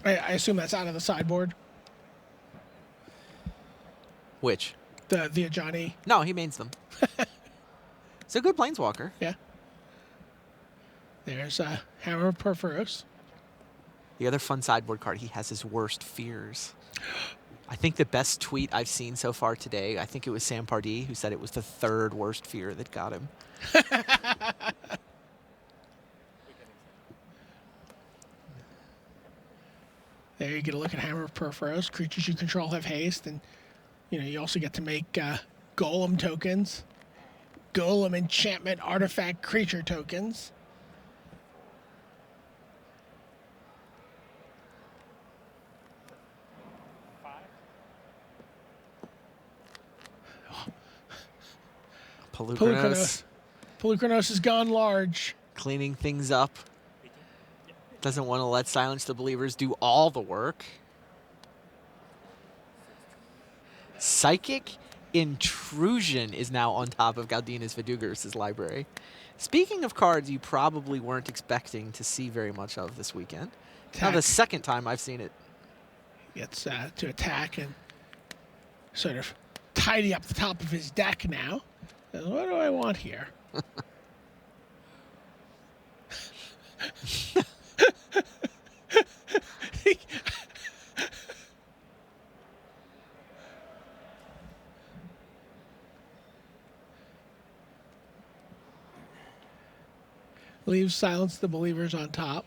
assume that's out of the sideboard. Which? The Johnny. No, he mains them. It's a good Planeswalker. Yeah. There's Hammer of Perforos. The other fun sideboard card he has is Worst Fears. I think the best tweet I've seen so far today, I think it was Sam Pardee, who said it was the 3rd worst fear that got him. There you get a look at Hammer of Perforos. Creatures you control have haste, and you also get to make Golem tokens, Golem enchantment artifact creature tokens. Pelucranos. Pelucranos has gone large. Cleaning things up. Doesn't want to let Silence the Believers do all the work. Psychic Intrusion is now on top of Galdinas Vidugar's library. Speaking of cards you probably weren't expecting to see very much of this weekend. Now the second time I've seen it. Gets to attack and sort of tidy up the top of his deck now. What do I want here? Leaves Silence the Believers on top.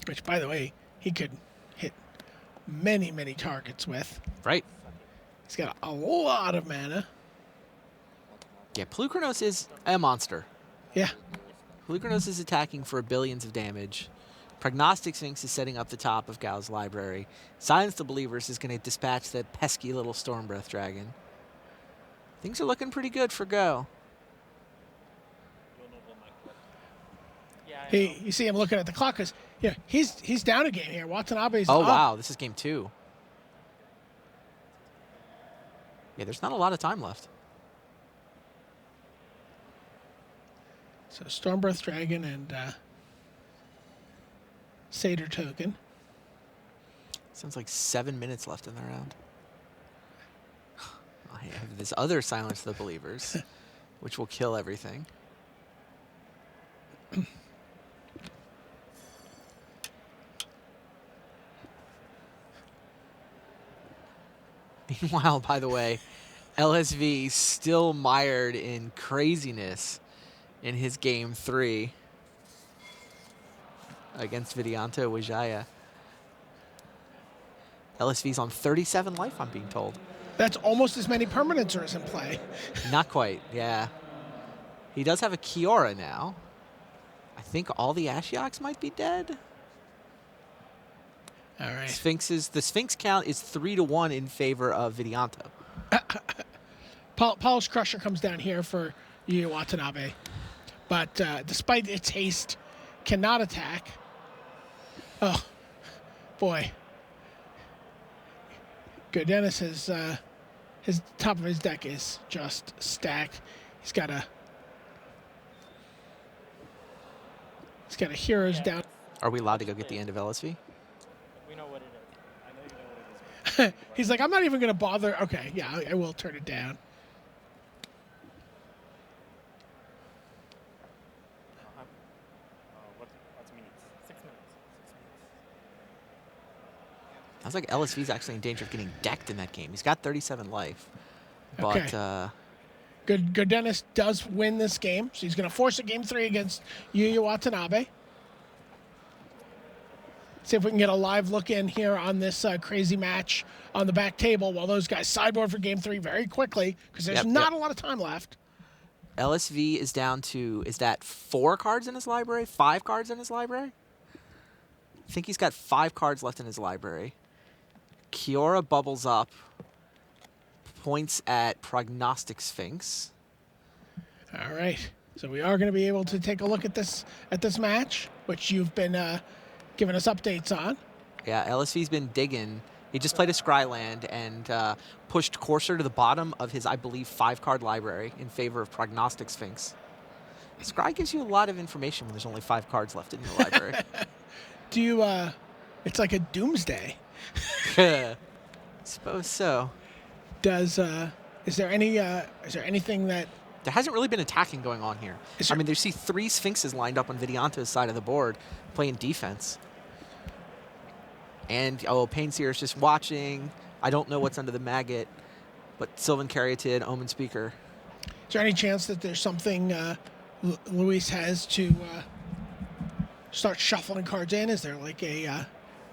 Which, by the way, he could hit many, many targets with. Right. He's got a lot of mana. Yeah, Pelucranos is a monster. Yeah. Pelucranos is attacking for billions of damage. Prognostic Sphinx is setting up the top of Gao's library. Silence the Believers is going to dispatch that pesky little Stormbreath Dragon. Things are looking pretty good for Go. You see him looking at the clock because he's down a game here. Watanabe's Oh, up. wow. This is game 2. Yeah, there's not a lot of time left. So Stormbreath Dragon and Satyr token. Sounds like 7 minutes left in the round. I have this other Silence the Believers, which will kill everything. Meanwhile, by the way, LSV still mired in craziness in his game 3 against Vidianta Wijaya. LSV's on 37 life, I'm being told. That's almost as many permanents in play. Not quite, yeah. He does have a Kiora now. I think all the Ashioks might be dead. All right. The Sphinx count is 3-1 in favor of Vidianto. Polish Crusher comes down here for Yu Watanabe. But despite its haste, cannot attack. Oh, boy. Good. Dennis has his top of his deck is just stacked. He's got a Heroes down. Are we allowed to go get the end of LSV? We know what it is. I know you know what it is. He's like, I'm not even going to bother. Okay, yeah, I will turn it down. What's minutes? 6 minutes. 6 minutes. Sounds like LSV's actually in danger of getting decked in that game. He's got 37 life. But Okay. Good Dennis does win this game, so he's going to force a game 3 against Yuya Watanabe. See if we can get a live look in here on this crazy match on the back table while those guys sideboard for game 3 very quickly because there's not a lot of time left. LSV is down to, is that 4 cards in his library? 5 cards in his library? I think he's got 5 cards left in his library. Kiora bubbles up, points at Prognostic Sphinx. All right, so we are going to be able to take a look at this match, which you've been giving us updates on. Yeah, LSV's been digging. He just played a Scryland and pushed Courser to the bottom of his, I believe, 5-card library in favor of Prognostic Sphinx. Scry gives you a lot of information when there's only 5 cards left in your library. Do you? It's like a doomsday. Suppose so. Does is there anything that there hasn't really been attacking going on here? I mean, there's 3 Sphinxes lined up on Vidianto's side of the board playing defense. And, Painseer is just watching. I don't know what's under the maggot, but Sylvan Caryatid, Omen Speaker. Is there any chance that there's something Luis has to start shuffling cards in? Is there like a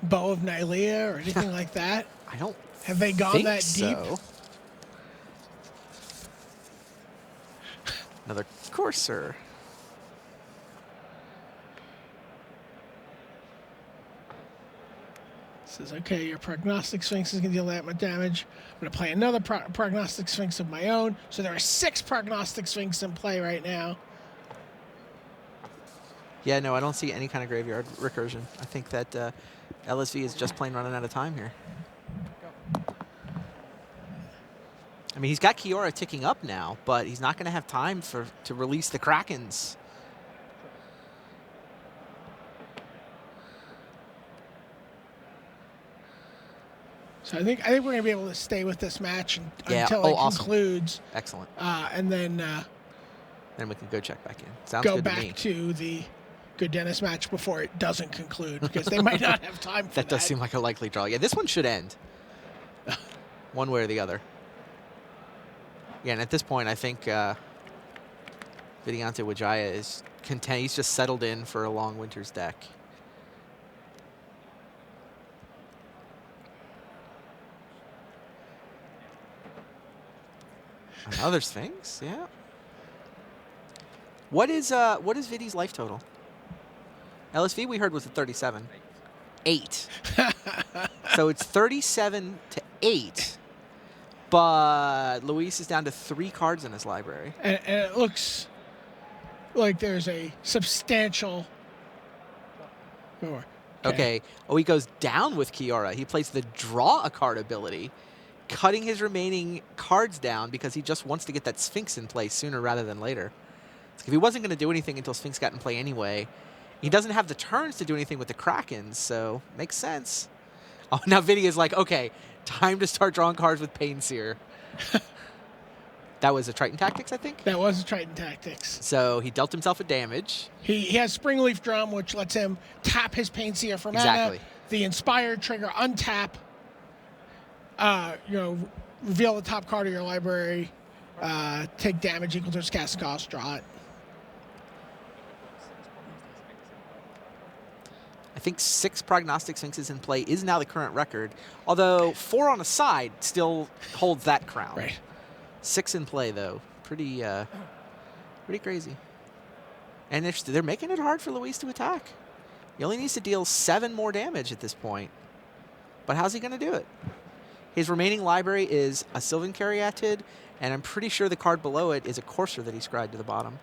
Bow of Nylea or anything like that? I don't Have they gone think that deep? so. Another Courser. Says, okay, your Prognostic Sphinx is going to deal that much damage. I'm going to play another Prognostic Sphinx of my own. So there are 6 Prognostic Sphinx in play right now. Yeah, no, I don't see any kind of graveyard recursion. I think that LSV is just plain running out of time here. I mean, he's got Kiora ticking up now, but he's not going to have time to release the Krakens. So I think we're going to be able to stay with this match until it concludes. Excellent. And then we can go check back in. Sounds go good back to me. to the Good Dennis match before it doesn't conclude because they might not have time for that. That does seem like a likely draw. Yeah, this one should end. One way or the other. Yeah, and at this point, I think Vidiante Wijaya is content. He's just settled in for a long winter's deck. Another Sphinx, yeah. What is Vidi's life total? LSV we heard was at 37. 8. So it's 37 to 8. But Luis is down to 3 cards in his library. And it looks like there's a substantial more. Okay. Oh, he goes down with Kiora. He plays the draw a card ability, cutting his remaining cards down because he just wants to get that Sphinx in play sooner rather than later. If he wasn't going to do anything until Sphinx got in play anyway, he doesn't have the turns to do anything with the Krakens, so makes sense. Oh, now Vidi is like, okay, time to start drawing cards with Painseer. That was a Triton Tactics, I think? That was a Triton Tactics. So he dealt himself a damage. He has Springleaf Drum, which lets him tap his Painseer for Exactly. mana. The Inspired trigger, untap, reveal the top card of your library, take damage equal to its cast cost, draw it. I think 6 Prognostic Sphinxes in play is now the current record, although 4 on a side still holds that crown. Right. 6 in play, though. Pretty crazy. And they're making it hard for Luis to attack. He only needs to deal 7 more damage at this point. But how's he going to do it? His remaining library is a Sylvan Caryatid, and I'm pretty sure the card below it is a Courser that he scried to the bottom.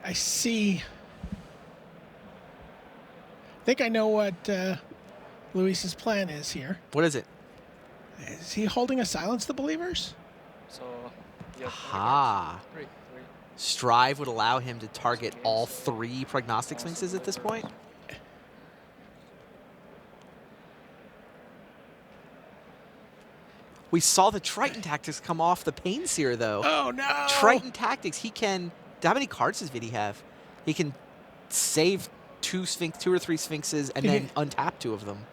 I see. I think I know what Luis's plan is here. What is it? Is he holding a Silence the Believers? So, yeah. Aha. Three. Strive would allow him to target all 3 Prognostic Sphinxes at this point? We saw the Triton Tactics come off the Pain Seer, though. Oh, no. Triton Tactics, he can... How many cards does Vidi have? He can save two or three Sphinxes and then untap 2 of them.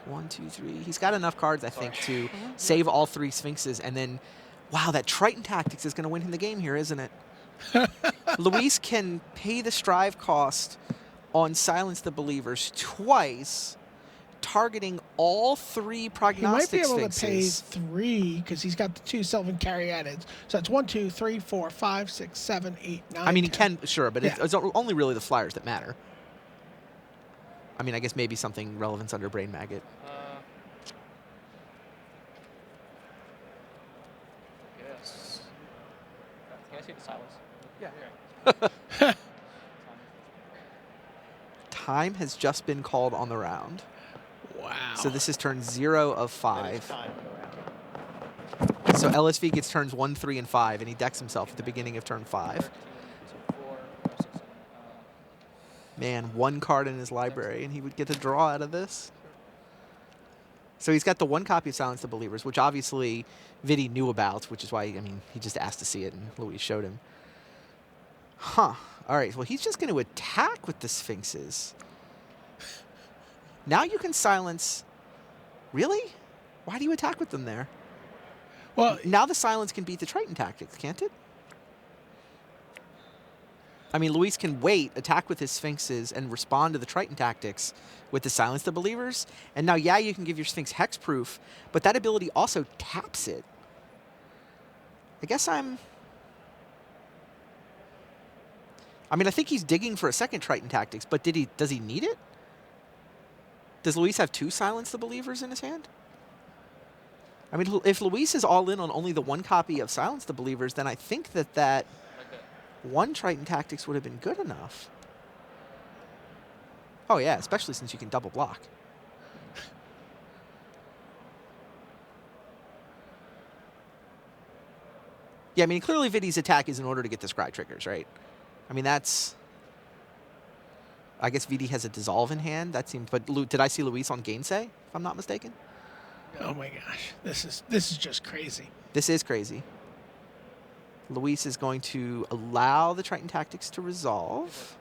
1, 2, 3. He's got enough cards, I think, to save all 3 Sphinxes. And then, wow, that Triton Tactics is going to win him the game here, isn't it? Luis can pay the strive cost on Silence the Believers twice, targeting all 3 prognostic He might be able Sphinxes. to pay 3 because he's got the 2 Sylvan Caryatids. So it's 1, 2, 3, 4, 5, 6, 7, 8, 9. I mean, 10. he can, sure, but it's only really the flyers that matter. I mean, I guess maybe something relevance under Brain Maggot. Yes. Can I see the silence? Yeah. Time has just been called on the round. Wow. So this is turn 0 of 5. So LSV gets turns 1, 3, and 5, and he decks himself at the beginning of turn 5. So 4, 5, 6, 7. Man, 1 card in his library, and he would get a draw out of this. So he's got the 1 copy of Silence the Believers, which obviously Vidi knew about, which is why, I mean, he just asked to see it, and Luis showed him. Huh. All right, well, he's just going to attack with the Sphinxes. Now you can silence... Really? Why do you attack with them there? Well, Now the silence can beat the Triton Tactics, can't it? I mean, Luis can wait, attack with his Sphinxes, and respond to the Triton Tactics with the Silence the Believers. And now, yeah, you can give your Sphinx hexproof, but that ability also taps it. I guess I think he's digging for a second Triton Tactics, but does he need it? Does Luis have 2 Silence the Believers in his hand? I mean, if Luis is all in on only the 1 copy of Silence the Believers, then I think that 1 Triton Tactics would have been good enough. Oh, yeah, especially since you can double block. Yeah, I mean, clearly Vidi's attack is in order to get the scry triggers, right? I mean, that's... I guess Vidi has a Dissolve in hand. That seems... But did I see Luis on Gainsay, if I'm not mistaken? oh my gosh, this is just crazy. This is crazy. Luis is going to allow the Triton Tactics to resolve,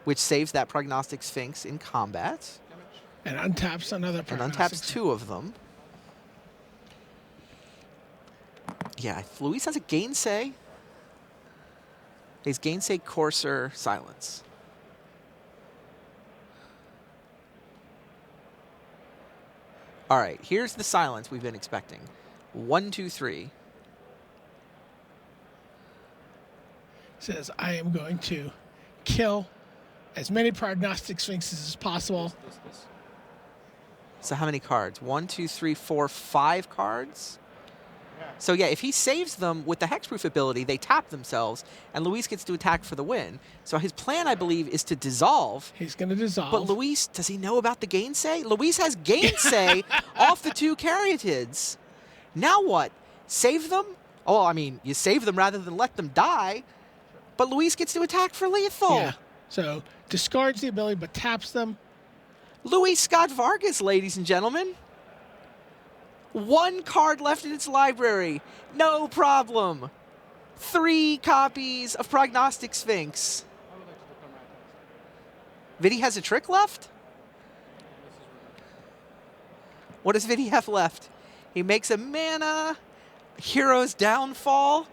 which saves that Prognostic Sphinx in combat. And untaps another. And untaps 2 of them. Yeah, if Luis has a Gainsay. He's Gainsay, Courser, Silence. All right, here's the silence we've been expecting. 1, 2, 3. Says, I am going to kill as many prognostic sphinxes as possible. So how many cards? 1, 2, 3, 4, 5 cards? So yeah, if he saves them with the hexproof ability, they tap themselves, and Luis gets to attack for the win. So his plan, I believe, is to dissolve. He's going to dissolve. But Luis, does he know about the Gainsay? Luis has Gainsay off the 2 Caryatids. Now what? Save them? Oh, I mean, you save them rather than let them die. But Luis gets to attack for lethal. Yeah. So discards the ability, but taps them. Luis Scott Vargas, ladies and gentlemen. 1 card left in its library. No problem. 3 copies of Prognostic Sphinx. Vidi has a trick left? What does Vidi have left? He makes a mana, Hero's Downfall,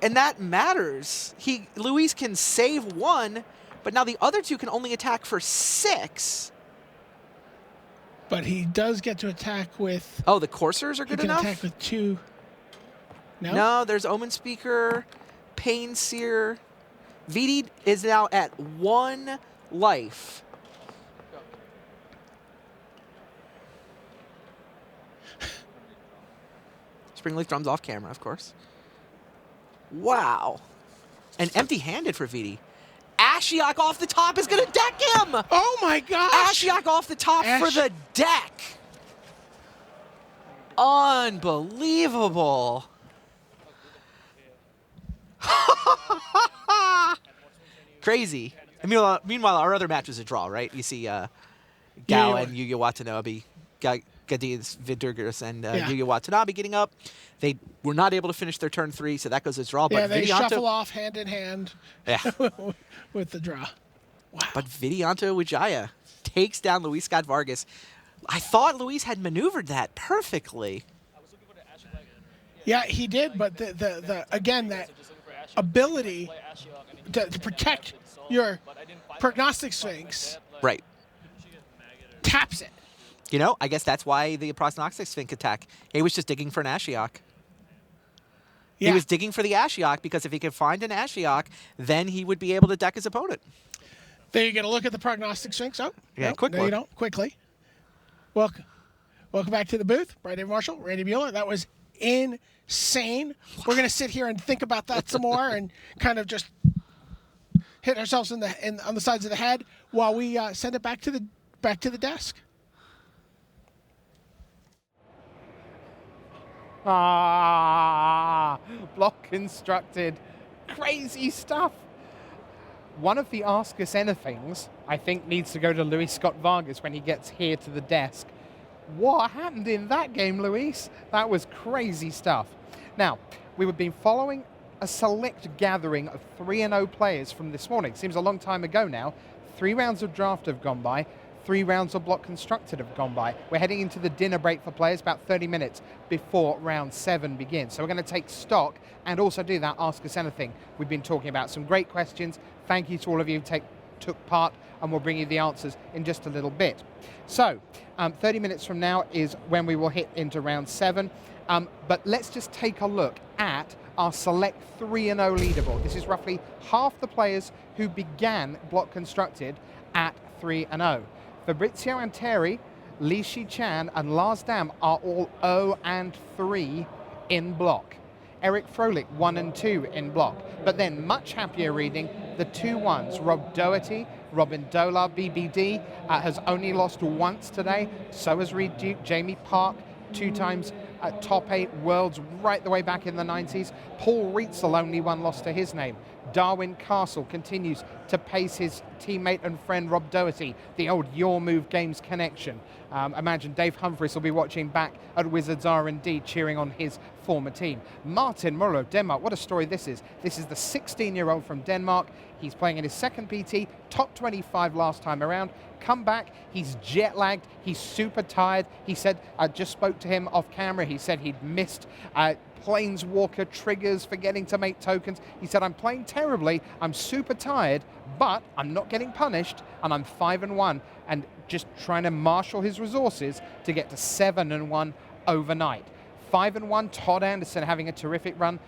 and that matters. Luis can save 1, but now the other 2 can only attack for 6. But he does get to attack with... Oh, the Coursers are good enough? He can attack with 2... No? No, there's Omen Speaker, Pain Seer. Vidi is now at 1 life. Springleaf Drums off camera, of course. Wow. And empty-handed for Vidi. Ashiok off the top is going to deck him! Oh my gosh! Ashiok off the top for the deck! Unbelievable. Crazy. And meanwhile, our other match was a draw, right? You see Gao and Yuya Watanabe got Gadiz Vidurgis and Yeah. Yuya Watanabe getting up. They were not able to finish their turn 3, so that goes as draw. Yeah, But they Vidianto, shuffle off hand in hand yeah, with the draw. Wow. but Vidianto Wijaya takes down Luis Scott Vargas. I thought Luis had maneuvered that perfectly. Yeah, he did, but the again, that ability to protect your prognostic sphinx Right. taps it. You know, I guess that's why the prognostic sphinx attack. He was just digging for an Ashiok. Yeah. He was digging for the Ashiok because if he could find an Ashiok, then he would be able to deck his opponent. There you get a look at the prognostic sphinx. Oh, Yeah, no, quick no, look. you don't. Quickly. Welcome back to the booth. Brian Marshall, Randy Bueller. That was insane. We're gonna sit here and think about that some more and kind of just hit ourselves on the sides of the head while we send it back to the desk. Block constructed. Crazy stuff. One of the Ask Us Anythings, I think, needs to go to Luis Scott Vargas when he gets here to the desk. What happened in that game, Luis? That was crazy stuff. Now, we've been following a select gathering of 3-0 players from this morning. Seems a long time ago now. 3 rounds of draft have gone by. 3 rounds of block constructed have gone by. We're heading into the dinner break for players about 30 minutes before round 7 begins. So we're going to take stock and also do that Ask Us Anything. We've been talking about some great questions. Thank you to all of you who took part, and we'll bring you the answers in just a little bit. So 30 minutes from now is when we will hit into round 7. But let's just take a look at our select 3-0 leaderboard. This is roughly half the players who began block constructed at 3-0. Fabrizio Anteri, Li Shi-chan and Lars Dam are all 0 and 3 in block. Eric Froelich 1 and 2 in block. But then much happier reading the 2-1s. Rob Doherty, Robin Dolar, BBD has only lost once today. So has Reed Duke, Jamie Park, 2 times top 8 worlds right the way back in the 90s. Paul Rietzel, only 1 loss to his name. Darwin Castle continues to pace his teammate and friend Rob Doherty, the old Your Move Games connection. Imagine Dave Humphries will be watching back at Wizards R&D cheering on his former team. Martin Møller, Denmark, what a story this is. This is the 16-year-old from Denmark. He's playing in his second PT, top 25 last time around. Come back, he's jet lagged, he's super tired. He said, I just spoke to him off camera, he said he'd missed Planeswalker triggers, forgetting to make tokens. He said, I'm playing terribly, I'm super tired, but I'm not getting punished, and I'm 5-1, and just trying to marshal his resources to get to 7-1 overnight. 5-1, Todd Anderson having a terrific run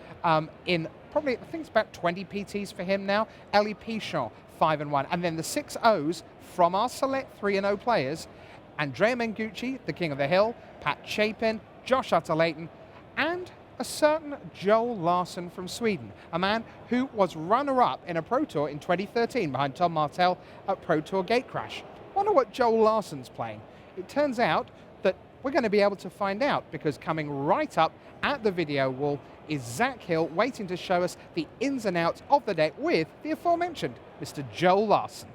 in probably, I think it's about 20 PTs for him now. Ellie Pichon, 5-1. And then the 6 O's from our select 3-0 players, Andrea Mengucci, the King of the Hill, Pat Chapin, Josh Utter-Leighton, and a certain Joel Larsson from Sweden, a man who was runner-up in a Pro Tour in 2013 behind Tom Martell at Pro Tour Gatecrash. Wonder what Joel Larsson's playing. It turns out that we're going to be able to find out, because coming right up at the video wall is Zach Hill waiting to show us the ins and outs of the deck with the aforementioned Mr. Joel Larsson.